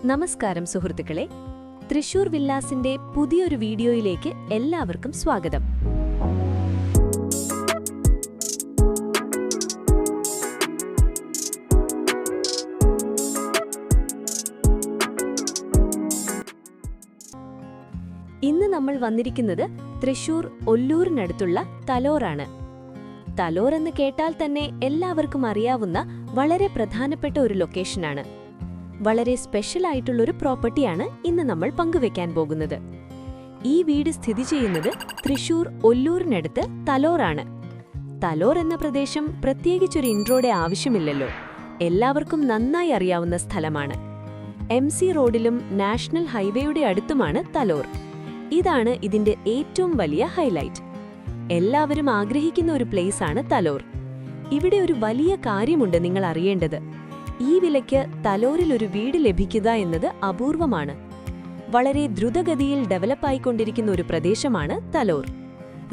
നമസ്കാരം സുഹൃത്തുക്കളെ, തൃശൂർ വില്ലാസിന്റെ പുതിയൊരു വീഡിയോയിലേക്ക് എല്ലാവർക്കും സ്വാഗതം. ഇന്ന് നമ്മൾ വന്നിരിക്കുന്നത് തൃശൂർ ഒല്ലൂരിനടുത്തുള്ള തലോറാണ്. തലോർ എന്ന് കേട്ടാൽ തന്നെ എല്ലാവർക്കും അറിയാവുന്ന വളരെ പ്രധാനപ്പെട്ട ഒരു ലൊക്കേഷനാണ്. വളരെ സ്പെഷ്യൽ ആയിട്ടുള്ളൊരു പ്രോപ്പർട്ടിയാണ് ഇന്ന് നമ്മൾ പങ്കുവെക്കാൻ പോകുന്നത്. ഈ വീട് സ്ഥിതി ചെയ്യുന്നത് തൃശൂർ ഒല്ലൂരിനടുത്ത് തലോറാണ്. തലോർ എന്ന പ്രദേശം പ്രത്യേകിച്ചൊരു ഇൻട്രോയുടെ ആവശ്യമില്ലല്ലോ, എല്ലാവർക്കും നന്നായി അറിയാവുന്ന സ്ഥലമാണ്. MC റോഡിലും നാഷണൽ ഹൈവേയുടെ അടുത്തുമാണ് തലോർ. ഇതാണ് ഇതിന്റെ ഏറ്റവും വലിയ ഹൈലൈറ്റ്. എല്ലാവരും ആഗ്രഹിക്കുന്ന ഒരു പ്ലേസാണ് തലോർ. ഇവിടെ ഒരു വലിയ കാര്യമുണ്ട് നിങ്ങൾ അറിയേണ്ടത്. ഈ വിലയ്ക്ക് തലോറിൽ ഒരു വീട് ലഭിക്കുക എന്നത് അപൂർവമാണ്. വളരെ ദ്രുതഗതിയിൽ ഡെവലപ്പായിക്കൊണ്ടിരിക്കുന്ന ഒരു പ്രദേശമാണ് തലോർ.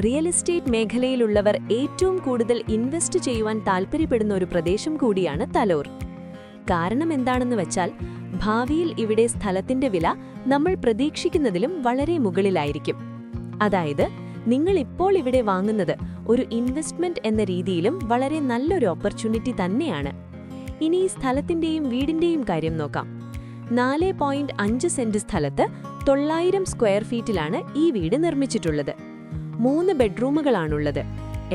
റിയൽ എസ്റ്റേറ്റ് മേഖലയിലുള്ളവർ ഏറ്റവും കൂടുതൽ ഇൻവെസ്റ്റ് ചെയ്യുവാൻ താൽപ്പര്യപ്പെടുന്ന ഒരു പ്രദേശം കൂടിയാണ് തലോർ. കാരണം എന്താണെന്ന് വെച്ചാൽ, ഭാവിയിൽ ഇവിടെ സ്ഥലത്തിന്റെ വില നമ്മൾ പ്രതീക്ഷിക്കുന്നതിലും വളരെ മുകളിലായിരിക്കും. അതായത് നിങ്ങൾ ഇപ്പോൾ ഇവിടെ വാങ്ങുന്നത് ഒരു ഇൻവെസ്റ്റ്മെന്റ് എന്ന രീതിയിലും വളരെ നല്ലൊരു ഓപ്പർച്യൂണിറ്റി തന്നെയാണ്. ഇനി ഈ സ്ഥലത്തിന്റെയും വീടിന്റെയും കാര്യം നോക്കാം. 4.5 സെന്റ് സ്ഥലത്ത് 900 സ്ക്വയർ ഫീറ്റിലാണ് ഈ വീട് നിർമ്മിച്ചിട്ടുള്ളത്. 3 ബെഡ്റൂമുകളാണുള്ളത്.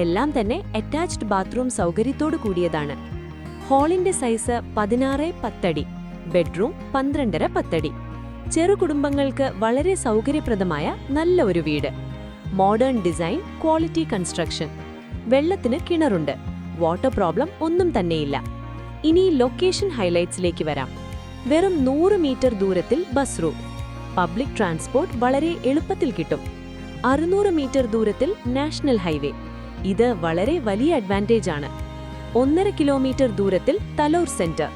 എല്ലാം തന്നെ അറ്റാച്ച്ഡ് ബാത്റൂം സൗകര്യത്തോടു കൂടിയതാണ്. ഹാളിന്റെ സൈസ് 16x10 അടി, ബെഡ്റൂം 12x10 അടി. ചെറുകുടുംബങ്ങൾക്ക് വളരെ സൗകര്യപ്രദമായ നല്ല ഒരു വീട്. Modern design, quality construction. വെള്ളത്തിന് കിണറുണ്ട്. വാട്ടർ പ്രോബ്ലം ഒന്നും തന്നെയില്ല. ഇനി ലൊക്കേഷൻ ഹൈലൈറ്റ്സിലേക്ക് വരാം. വെറും 100 മീറ്റർ ദൂരത്തിൽ ബസ് റൂട്ട്. പബ്ലിക് ട്രാൻസ്പോർട്ട് വളരെ എളുപ്പത്തിൽ കിട്ടും. 600 മീറ്റർ ദൂരത്തിൽ നാഷണൽ ഹൈവേ. ഇത് വളരെ വലിയ അഡ്വാൻറ്റേജ് ആണ്. 1.5 കിലോമീറ്റർ ദൂരത്തിൽ തലോർ സെന്റർ.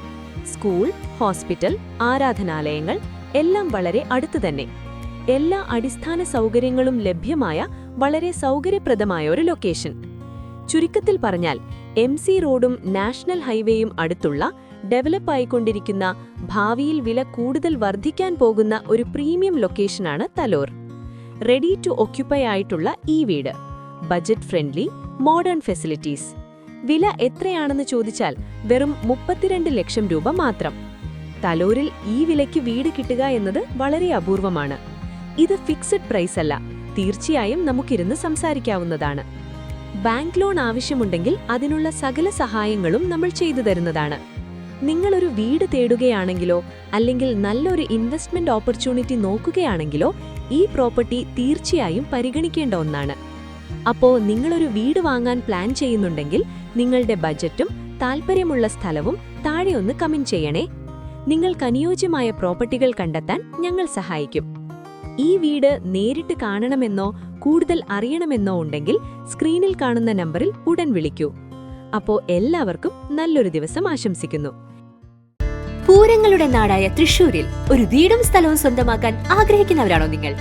സ്കൂൾ, ഹോസ്പിറ്റൽ, ആരാധനാലയങ്ങൾ എല്ലാം വളരെ അടുത്തു തന്നെ. എല്ലാ അടിസ്ഥാന സൗകര്യങ്ങളും ലഭ്യമായ വളരെ സൗകര്യപ്രദമായ ഒരു ലൊക്കേഷൻ. ചുരുക്കത്തിൽ പറഞ്ഞാൽ, MC റോഡും നാഷണൽ ഹൈവേയും അടുത്തുള്ള ഡെവലപ്പായിക്കൊണ്ടിരിക്കുന്ന, ഭാവിയിൽ വില കൂടുതൽ വർദ്ധിക്കാൻ പോകുന്ന ഒരു പ്രീമിയം ലൊക്കേഷനാണ് തലോർ. റെഡി ടു ഓക്യുപ്പൈ ആയിട്ടുള്ള ഈ വീട് ബജറ്റ് ഫ്രണ്ട്ലി, മോഡേൺ ഫെസിലിറ്റീസ്. വില എത്രയാണെന്ന് ചോദിച്ചാൽ വെറും 32 ലക്ഷം രൂപ മാത്രം. തലോറിൽ ഈ വിലയ്ക്ക് വീട് കിട്ടുക എന്നത് വളരെ അപൂർവമാണ്. ഇത് ഫിക്സഡ് പ്രൈസ് അല്ല, തീർച്ചയായും നമുക്കിരുന്ന് സംസാരിക്കാവുന്നതാണ്. ബാങ്ക് ലോൺ ആവശ്യമുണ്ടെങ്കിൽ അതിനുള്ള സകല സഹായങ്ങളും നമ്മൾ ചെയ്തു തരുന്നതാണ്. നിങ്ങളൊരു വീട് തേടുകയാണെങ്കിലോ അല്ലെങ്കിൽ നല്ലൊരു ഇൻവെസ്റ്റ്മെന്റ് ഓപ്പർച്യൂണിറ്റി നോക്കുകയാണെങ്കിലോ ഈ പ്രോപ്പർട്ടി തീർച്ചയായും പരിഗണിക്കേണ്ട ഒന്നാണ്. അപ്പോൾ നിങ്ങളൊരു വീട് വാങ്ങാൻ പ്ലാൻ ചെയ്യുന്നുണ്ടെങ്കിൽ നിങ്ങളുടെ ബജറ്റും താൽപ്പര്യമുള്ള സ്ഥലവും താഴെ ഒന്ന് കമന്റ് ചെയ്യണേ. നിങ്ങൾക്ക് അനുയോജ്യമായ പ്രോപ്പർട്ടികൾ കണ്ടെത്താൻ ഞങ്ങൾ സഹായിക്കും. ഈ വീട് നേരിട്ട് കാണണമെന്നോ കൂടുതൽ അറിയണമെന്നോ ഉണ്ടെങ്കിൽ സ്ക്രീനിൽ കാണുന്ന നമ്പറിൽ ഉടൻ വിളിക്കൂ. അപ്പോൾ എല്ലാവർക്കും നല്ലൊരു ദിവസം ആശംസിക്കുന്നു. പൂരങ്ങളുടെ നാടായ തൃശൂരിൽ ഒരു വീടും സ്ഥലവും സ്വന്തമാക്കാൻ ആഗ്രഹിക്കുന്നവരാണോ നിങ്ങൾ?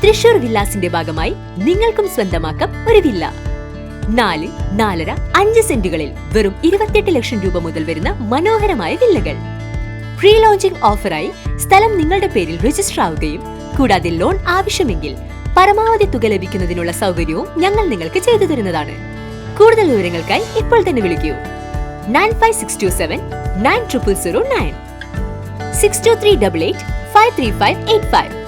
തൃശൂർ വില്ലാസിന്റെ ഭാഗമായി നിങ്ങൾക്കും സ്വന്തമാക്കാം ഒരു വില്ല. 4, 4.5, 5 സെന്റുകളിൽ വെറും 28 ലക്ഷം രൂപ മുതൽ വരുന്ന മനോഹരമായ വില്ലകൾ. പ്രീ ലോഞ്ചിംഗ് ഓഫറായി സ്ഥലം നിങ്ങളുടെ പേരിൽ രജിസ്റ്റർ ആവുകയും കൂടാതെ ലോൺ ആവശ്യമെങ്കിൽ പരമാവധി തുക ലഭിക്കുന്നതിനുള്ള സൗകര്യവും ഞങ്ങൾ നിങ്ങൾക്ക് ചെയ്തു തരുന്നതാണ്. കൂടുതൽ വിവരങ്ങൾക്കായി ഇപ്പോൾ തന്നെ വിളിക്കൂ. 9562799009 62388 53585.